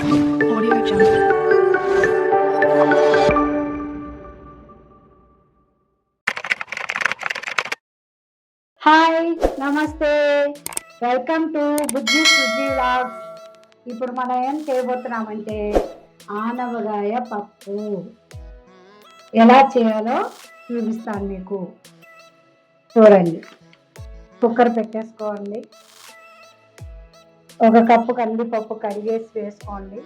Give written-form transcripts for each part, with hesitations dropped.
Audio Jungle. Hi, నమస్తే, welcome to Bujji Sujji vlogs. ఇప్పుడు మనం ఏం చేయబోతున్నామంటే ఆనవగాయ పప్పు ఎలా చేయాలో చూపిస్తాను మీకు. చూడండి, కుక్కర్ పెట్టేసుకోండి. 1 కప్పు కందిపప్పు కడిగేసి వేసుకోండి.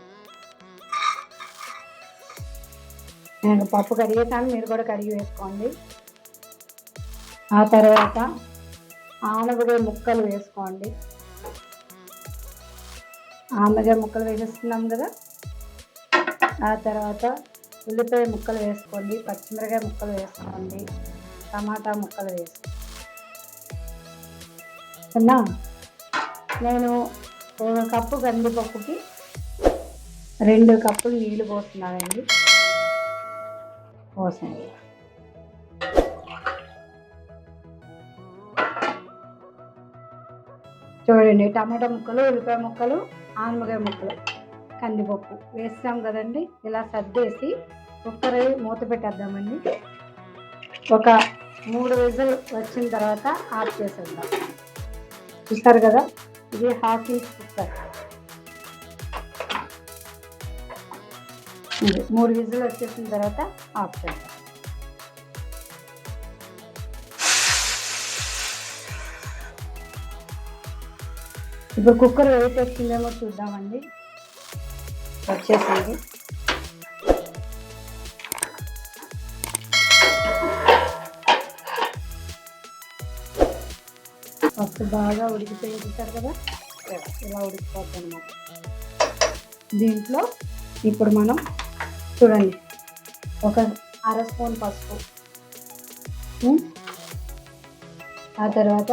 నేను పప్పు కడిగేసాను, మీరు కూడా కడిగి వేసుకోండి. ఆ తర్వాత ఆనపకాయ ముక్కలు వేసుకోండి. ఆనపకాయ ముక్కలు వేసేస్తున్నాం కదా. ఆ తర్వాత ఉల్లిపాయ ముక్కలు వేసుకోండి, పచ్చిమిరకాయ ముక్కలు వేసుకోండి, టమాటా ముక్కలు వేసుకోండి. నేను 1 కప్పు కందిపప్పుకి 2 కప్పులు నీళ్ళు పోస్తున్నానండి. పోసండి. చూడండి, టమాటా ముక్కలు, ఉల్లిపాయ ముక్కలు, ఆనపకాయ ముక్కలు, కందిపప్పు వేస్తాం కదండి. ఇలా సర్దేసి కుక్కర్ మూత పెట్టేద్దామండి. ఒక 3 విజిల్ వచ్చిన తర్వాత ఆఫ్ చేసేద్దాం. చూస్తారు కదా, ఇది 1/2 ఇంచ్ కుక్కర్. ఇది 3 విజిల్ వచ్చేసిన తర్వాత ఆఫ్ చేద్దాం. ఇప్పుడు కుక్కర్ వెయిట్ వచ్చిందేమో చూద్దామండి. వచ్చేసింది. ఫస్ట్ బాగా ఉడికిపోయింటారు కదా, ఇలా ఉడికిపోతుంది అన్నమాట. దీంట్లో ఇప్పుడు మనం చూడండి, 1/2 స్పూన్ పసుపు, ఆ తర్వాత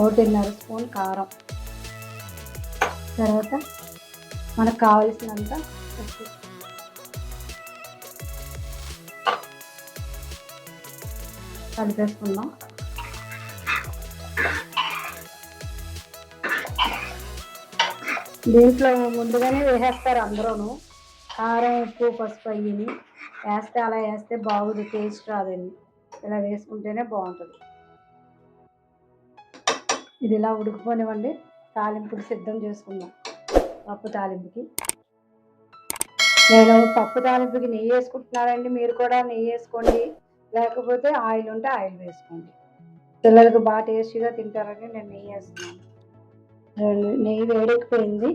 1.5 స్పూన్ కారం, తర్వాత మనకు కావలసినంత ఉప్పు, కలిపేసుకుందాం. దీంట్లో ముందుగానే వేసేస్తారు అందరూను, కారం, ఉప్పు, పసుపు అయ్యి వేస్తే. అలా వేస్తే బాగుంది, టేస్ట్ రాదండి. ఇలా వేసుకుంటేనే బాగుంటుంది. ఇది ఇలా ఉడికిపోనివ్వండి. తాలింపుకి సిద్ధం చేసుకుందాం. పప్పు తాలింపుకి నేను పప్పు తాలింపుకి నెయ్యి వేసుకుంటున్నానండి. మీరు కూడా నెయ్యి వేసుకోండి, లేకపోతే ఆయిల్ ఉంటే ఆయిల్ వేసుకోండి. పిల్లలకు బాగా టేస్టీగా తింటారని నేను నెయ్యి వేస్తున్నాను. నెయ్యి వేడెక్కిపోయింది.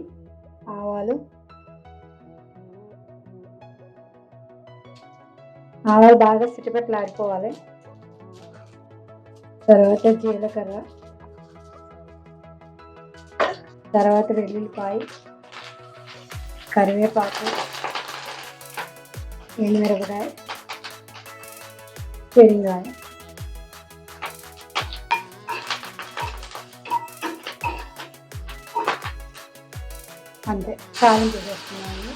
ఆవాలు బాగా సిటిపెట్టలాడిపోవాలి. తర్వాత జీలకర్ర, తర్వాత వెల్లుల్లిపాయ, కరివేపాకు, ఎండుమిరపకాయ, పెరుంగాయ, అంతే. తాలింపు చేస్తున్నాను.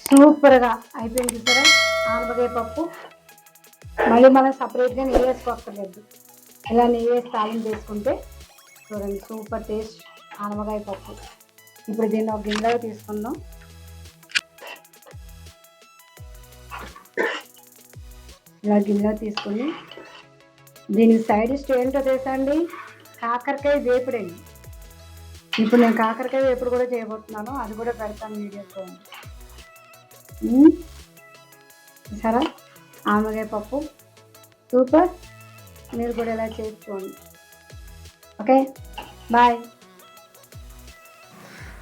సూపర్గా అయిపోయింది చూసారా ఆనపకాయ పప్పు. మళ్ళీ మనం సపరేట్గా నెయ్యి వేసుకోక్కర్లేదు. ఇలా నెయ్యి వేసి తాలింపు వేసుకుంటే చూడండి, సూపర్ టేస్ట్ ఆనపకాయ పప్పు. ఇప్పుడు దీన్ని ఒక గిన్నెలో తీసుకుందాం. ఇలా గిన్నెలో తీసుకుని దీనికి సైడ్ డిష్ ఏంటో తెలుసా అండి, కాకరకాయ వేపుడండి. ఇప్పుడు నేను కాకరకాయ వేపుడు కూడా చేయబోతున్నాను, అది కూడా పెడతాను వీడియోతో. సరే, ఆనపకాయ పప్పు సూపర్. మీరు కూడా ఇలా చేసుకోండి. Okay, bye.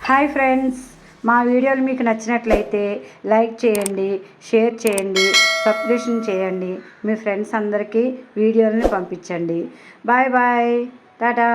హాయ్ ఫ్రెండ్స్, మా వీడియోలు మీకు నచ్చినట్లయితే లైక్ చేయండి, షేర్ చేయండి, సబ్స్క్రిప్షన్ చేయండి. మీ ఫ్రెండ్స్ అందరికీ వీడియోలని పంపించండి. Bye bye, Tata.